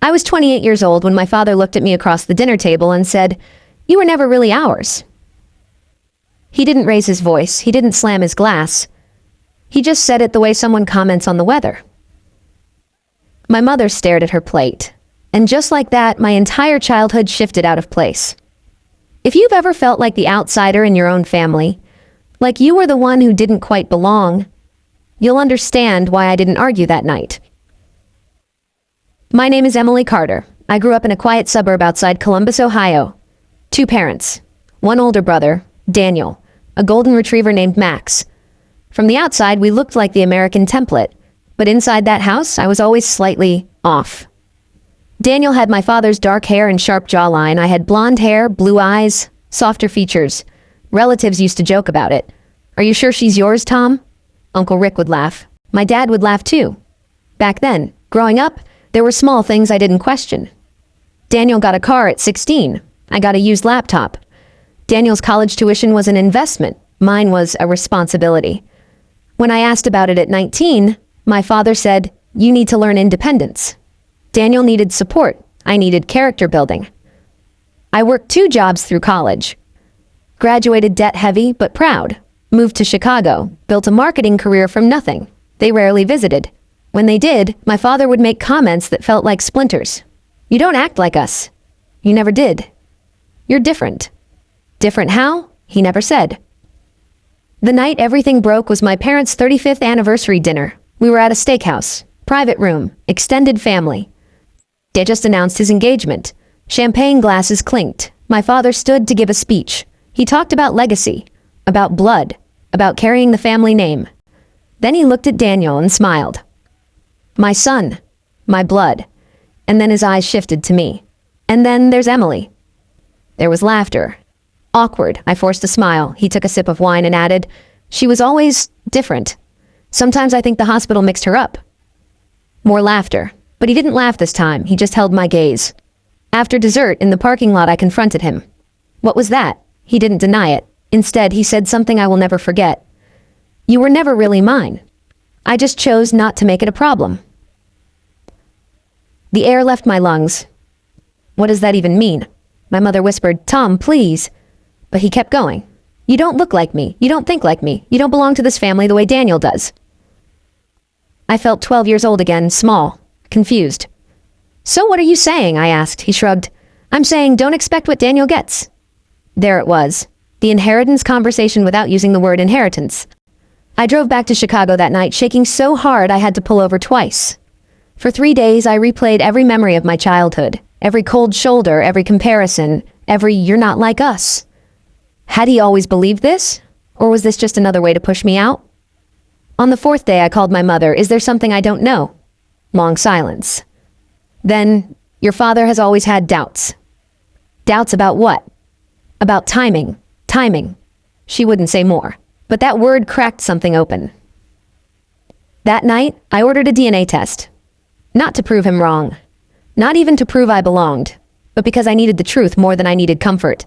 I was 28 years old when my father looked at me across the dinner table and said, "You were never really ours." He didn't raise his voice. He didn't slam his glass. He just said it the way someone comments on the weather. My mother stared at her plate. And just like that, my entire childhood shifted out of place. If you've ever felt like the outsider in your own family, like you were the one who didn't quite belong, you'll understand why I didn't argue that night. My name is Emily Carter. I grew up in a quiet suburb outside Columbus, Ohio. 2 parents. 1 older brother, Daniel, a golden retriever named Max. From the outside, we looked like the American template, but inside that house, I was always slightly off. Daniel had my father's dark hair and sharp jawline. I had blonde hair, blue eyes, softer features. Relatives used to joke about it. "Are you sure she's yours, Tom?" Uncle Rick would laugh. My dad would laugh too. Back then, growing up, there were small things I didn't question. Daniel got a car at 16. I got a used laptop. Daniel's college tuition was an investment. Mine was a responsibility. When I asked about it at 19, my father said, "You need to learn independence." Daniel needed support. I needed character building. I worked 2 jobs through college. Graduated debt-heavy but proud. Moved to Chicago. Built a marketing career from nothing. They rarely visited. When they did, my father would make comments that felt like splinters. "You don't act like us. You never did. You're different." Different how? He never said. The night everything broke was my parents' 35th anniversary dinner. We were at a steakhouse. Private room. Extended family. Dad just announced his engagement. Champagne glasses clinked. My father stood to give a speech. He talked about legacy, about blood, about carrying the family name. Then he looked at Daniel and smiled. "My son, my blood." And then his eyes shifted to me. "And then there's Emily." There was laughter. Awkward. I forced a smile. He took a sip of wine and added, "She was always different. Sometimes I think the hospital mixed her up." More laughter. But he didn't laugh this time. He just held my gaze. After dessert, in the parking lot, I confronted him. "What was that?" He didn't deny it. Instead, he said something I will never forget. "You were never really mine. I just chose not to make it a problem." The air left my lungs. "What does that even mean?" My mother whispered, "Tom, please." But he kept going. "You don't look like me. You don't think like me. You don't belong to this family the way Daniel does." I felt 12 years old again, small, confused. "So what are you saying?" I asked. He shrugged. "I'm saying don't expect what Daniel gets." There it was. The inheritance conversation without using the word inheritance. I drove back to Chicago that night, shaking so hard I had to pull over twice. For 3 days, I replayed every memory of my childhood. Every cold shoulder, every comparison, every "you're not like us." Had he always believed this? Or was this just another way to push me out? On the 4th day, I called my mother. "Is there something I don't know?" Long silence. Then, "Your father has always had doubts." Doubts about what? About timing. Timing. She wouldn't say more. But that word cracked something open. That night, I ordered a DNA test. Not to prove him wrong. Not even to prove I belonged. But because I needed the truth more than I needed comfort.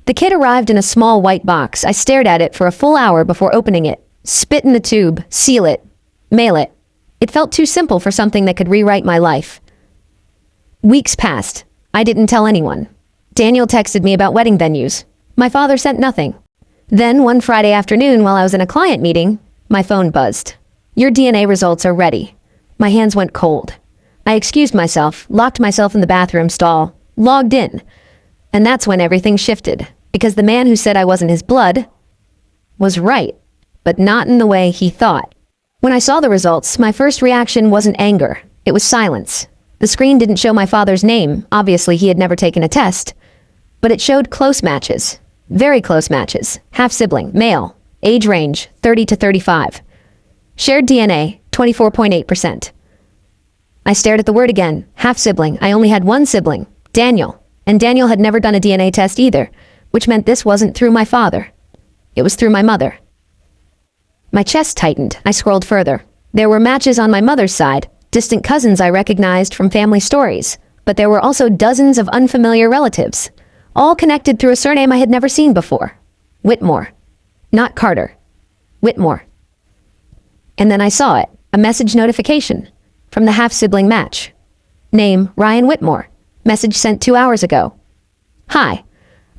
The kit arrived in a small white box. I stared at it for a full hour before opening it. Spit in the tube. Seal it. Mail it. It felt too simple for something that could rewrite my life. Weeks passed. I didn't tell anyone. Daniel texted me about wedding venues. My father sent nothing. Then, one Friday afternoon while I was in a client meeting, my phone buzzed. "Your DNA results are ready." My hands went cold. I excused myself, locked myself in the bathroom stall, logged in. And that's when everything shifted, because the man who said I wasn't his blood was right, but not in the way he thought. When I saw the results, my first reaction wasn't anger. It was silence. The screen didn't show my father's name. Obviously, he had never taken a test. But it showed close matches. Very close matches. Half-sibling, male. Age range, 30 to 35. Shared DNA, 24.8%. I stared at the word again. Half-sibling. I only had one sibling, Daniel. And Daniel had never done a DNA test either, which meant this wasn't through my father. It was through my mother. My chest tightened. I scrolled further. There were matches on my mother's side, distant cousins I recognized from family stories, but there were also dozens of unfamiliar relatives, all connected through a surname I had never seen before. Whitmore. Not Carter. Whitmore. And then I saw it, a message notification from the half-sibling match. Name, Ryan Whitmore. Message sent 2 hours ago. Hi.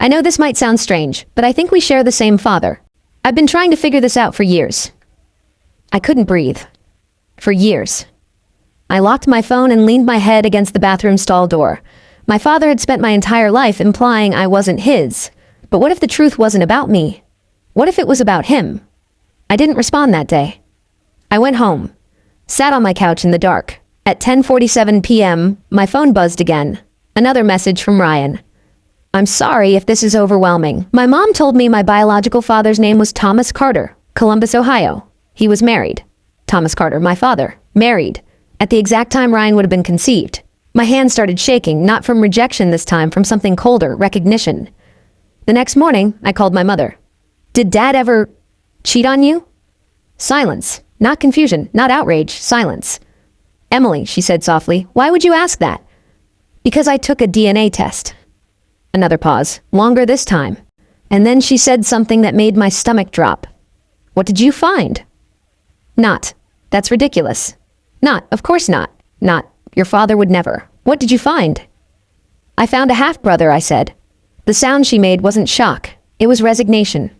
I know this might sound strange, but I think we share the same father. I've been trying to figure this out for years. I couldn't breathe. For years. I locked my phone and leaned my head against the bathroom stall door. My father had spent my entire life implying I wasn't his. But what if the truth wasn't about me? What if it was about him? I didn't respond that day. I went home, sat on my couch in the dark. At 10:47 p.m., my phone buzzed again. Another message from Ryan. I'm sorry if this is overwhelming. My mom told me my biological father's name was Thomas Carter, Columbus, Ohio. He was married. Thomas Carter, my father, married. At the exact time Ryan would have been conceived. My hand started shaking, not from rejection this time, from something colder, recognition. The next morning, I called my mother. Did Dad ever cheat on you? Silence. Not confusion, not outrage, silence. Emily, she said softly, why would you ask that? Because I took a DNA test. Another pause, longer this time. And then she said something that made my stomach drop. What did you find? Not. That's ridiculous. Not. Of course not. Not. Your father would never. What did you find? I found a half-brother, I said. The sound she made wasn't shock. It was resignation.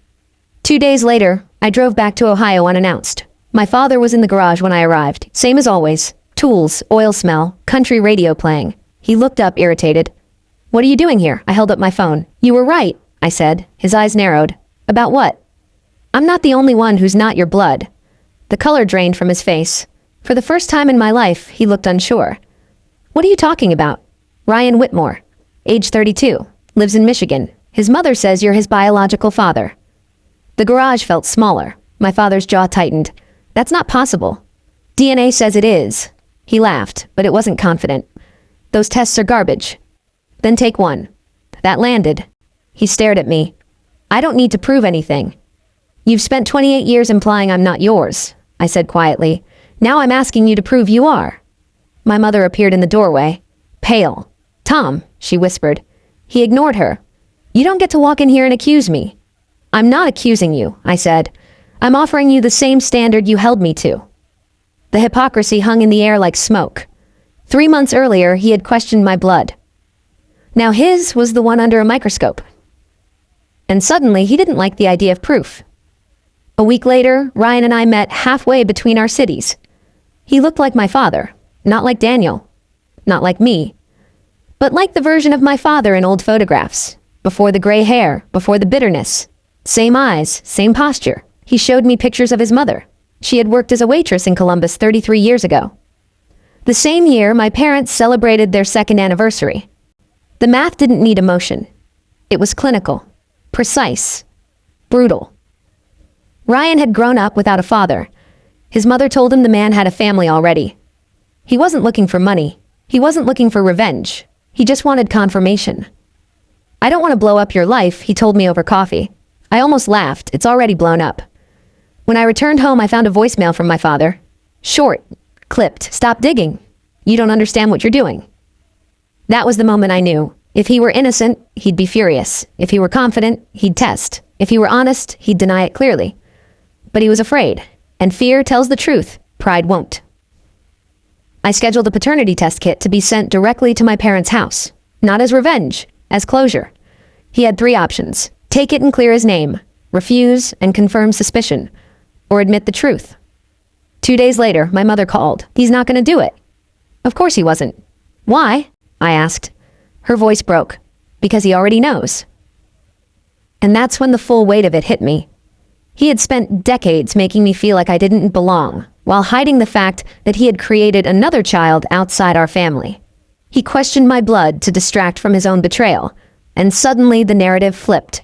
2 days later, I drove back to Ohio unannounced. My father was in the garage when I arrived. Same as always. Tools, oil smell, country radio playing. He looked up, irritated. What are you doing here? I held up my phone. You were right, I said. His eyes narrowed. About what? I'm not the only one who's not your blood. The color drained from his face. For the first time in my life, he looked unsure. What are you talking about? Ryan Whitmore. Age 32. Lives in Michigan. His mother says you're his biological father. The garage felt smaller. My father's jaw tightened. That's not possible. DNA says it is. He laughed, but it wasn't confident. Those tests are garbage. Then take one. That landed. He stared at me. I don't need to prove anything. You've spent 28 years implying I'm not yours, I said quietly. Now I'm asking you to prove you are. My mother appeared in the doorway, pale. Tom, she whispered. He ignored her. You don't get to walk in here and accuse me. I'm not accusing you, I said. I'm offering you the same standard you held me to. The hypocrisy hung in the air like smoke. 3 months earlier, he had questioned my blood. Now his was the one under a microscope. And suddenly, he didn't like the idea of proof. A week later, Ryan and I met halfway between our cities. He looked like my father, not like Daniel, not like me, but like the version of my father in old photographs, before the gray hair, before the bitterness. Same eyes, same posture. He showed me pictures of his mother. She had worked as a waitress in Columbus 33 years ago. The same year, my parents celebrated their second anniversary. The math didn't need emotion. It was clinical, precise, brutal. Ryan had grown up without a father. His mother told him the man had a family already. He wasn't looking for money. He wasn't looking for revenge. He just wanted confirmation. I don't want to blow up your life, he told me over coffee. I almost laughed. It's already blown up. When I returned home, I found a voicemail from my father. Short, clipped. Stop digging. You don't understand what you're doing. That was the moment I knew. If he were innocent, he'd be furious. If he were confident, he'd test. If he were honest, he'd deny it clearly. But he was afraid. And fear tells the truth. Pride won't. I scheduled a paternity test kit to be sent directly to my parents' house. Not as revenge, as closure. He had 3 options. Take it and clear his name. Refuse and confirm suspicion. Or admit the truth. 2 days later, my mother called. He's not going to do it. Of course he wasn't. Why? I asked. Her voice broke. Because he already knows. And that's when the full weight of it hit me. He had spent decades making me feel like I didn't belong, while hiding the fact that he had created another child outside our family. He questioned my blood to distract from his own betrayal, and suddenly the narrative flipped.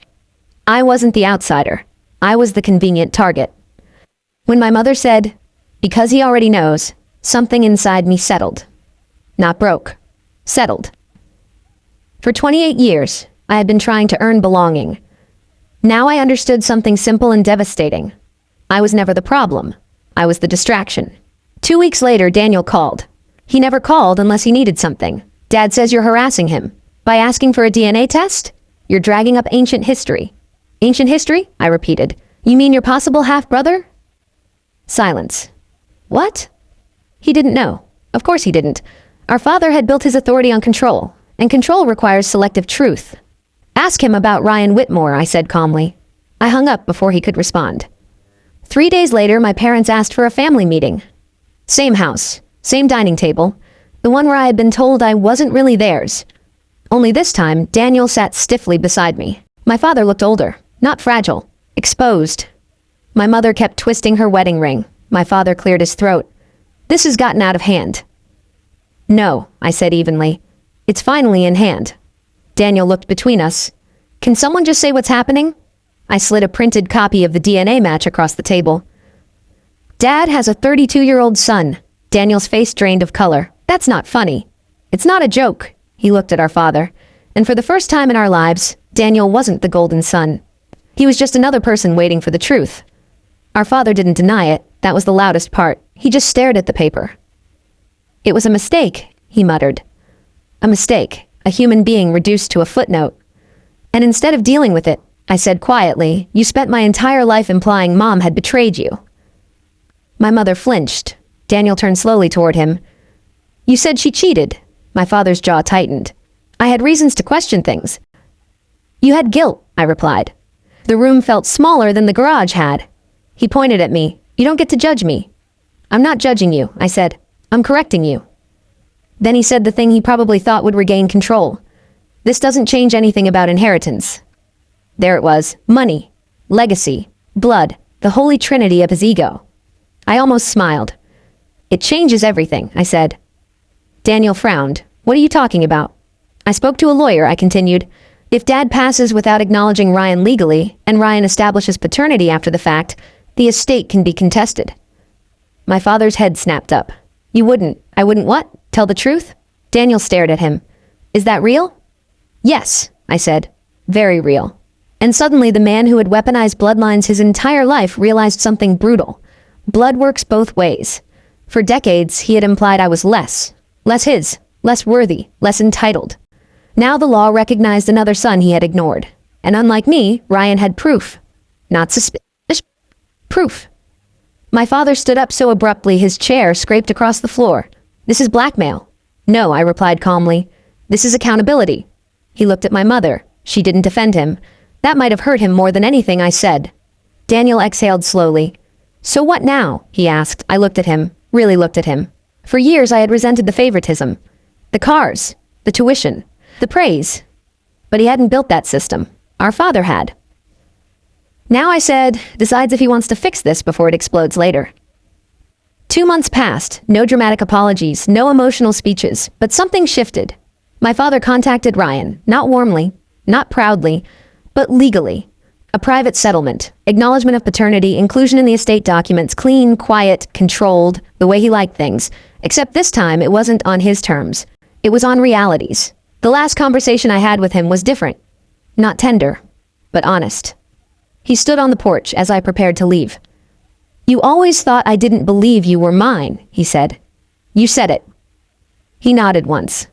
I wasn't the outsider. I was the convenient target. When my mother said, because he already knows, something inside me settled. Not broke. Settled. For 28 years, I had been trying to earn belonging. Now I understood something simple and devastating. I was never the problem. I was the distraction. 2 weeks later, Daniel called. He never called unless he needed something. Dad says you're harassing him. By asking for a DNA test? You're dragging up ancient history. Ancient history? I repeated. You mean your possible half-brother? Silence. What? He didn't know. Of course he didn't. Our father had built his authority on control, and control requires selective truth. Ask him about Ryan Whitmore, I said calmly. I hung up before he could respond. 3 days later, my parents asked for a family meeting. Same house, same dining table, the one where I had been told I wasn't really theirs. Only this time, Daniel sat stiffly beside me. My father looked older, not fragile, exposed. My mother kept twisting her wedding ring. My father cleared his throat. This has gotten out of hand. No, I said evenly. It's finally in hand. Daniel looked between us. Can someone just say what's happening? I slid a printed copy of the DNA match across the table. Dad has a 32-year-old son. Daniel's face drained of color. That's not funny. It's not a joke. He looked at our father. And for the first time in our lives, Daniel wasn't the golden son. He was just another person waiting for the truth. Our father didn't deny it. That was the loudest part. He just stared at the paper. It was a mistake, he muttered. A mistake, a human being reduced to a footnote. And instead of dealing with it, I said quietly, you spent my entire life implying Mom had betrayed you. My mother flinched. Daniel turned slowly toward him. You said she cheated. My father's jaw tightened. I had reasons to question things. You had guilt, I replied. The room felt smaller than the garage had. He pointed at me. You don't get to judge me. I'm not judging you, I said. I'm correcting you. Then he said the thing he probably thought would regain control. This doesn't change anything about inheritance. There it was. Money, legacy, blood, the holy trinity of his ego. I almost smiled. It changes everything, I said. Daniel frowned. What are you talking about? I spoke to a lawyer, I continued. If Dad passes without acknowledging Ryan legally, and Ryan establishes paternity after the fact, the estate can be contested. My father's head snapped up. You wouldn't. I wouldn't what? Tell the truth? Daniel stared at him. Is that real? Yes, I said. Very real. And suddenly the man who had weaponized bloodlines his entire life realized something brutal. Blood works both ways. For decades, he had implied I was less his, less worthy, less entitled. Now the law recognized another son he had ignored. And unlike me, Ryan had proof. Not suspicion. Proof. My father stood up so abruptly his chair scraped across the floor. This is blackmail. No, I replied calmly. This is accountability. He looked at my mother. She didn't defend him. That might have hurt him more than anything I said. Daniel exhaled slowly. So what now? He asked. I looked at him. Really looked at him. For years I had resented the favoritism. The cars. The tuition. The praise. But he hadn't built that system. Our father had. Now, I said, decides if he wants to fix this before it explodes later. 2 months passed, no dramatic apologies, no emotional speeches, but something shifted. My father contacted Ryan, not warmly, not proudly, but legally. A private settlement, acknowledgement of paternity, inclusion in the estate documents, clean, quiet, controlled, the way he liked things. Except this time, it wasn't on his terms. It was on realities. The last conversation I had with him was different. Not tender, but honest. He stood on the porch as I prepared to leave. You always thought I didn't believe you were mine, he said. You said it. He nodded once.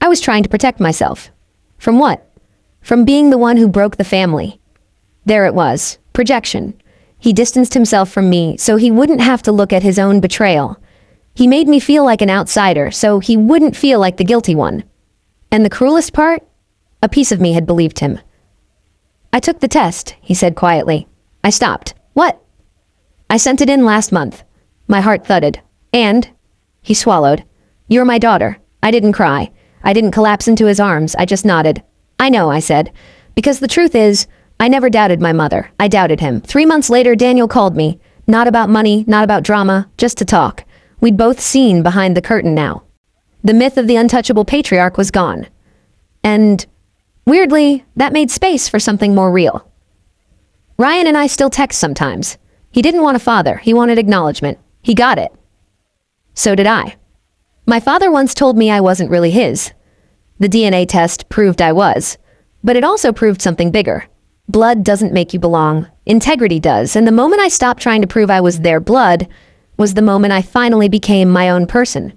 I was trying to protect myself. From what? From being the one who broke the family. There it was. Projection. He distanced himself from me so he wouldn't have to look at his own betrayal. He made me feel like an outsider so he wouldn't feel like the guilty one. And the cruelest part? A piece of me had believed him. I took the test, he said quietly. I stopped. What? I sent it in last month. My heart thudded. And? He swallowed. You're my daughter. I didn't cry. I didn't collapse into his arms. I just nodded. I know, I said. Because the truth is, I never doubted my mother. I doubted him. 3 months later, Daniel called me. Not about money, not about drama, just to talk. We'd both seen behind the curtain now. The myth of the untouchable patriarch was gone. And weirdly, that made space for something more real. Ryan and I still text sometimes. He didn't want a father. He wanted acknowledgement. He got it. So did I. My father once told me I wasn't really his. The DNA test proved I was. But it also proved something bigger. Blood doesn't make you belong. Integrity does. And the moment I stopped trying to prove I was their blood was the moment I finally became my own person.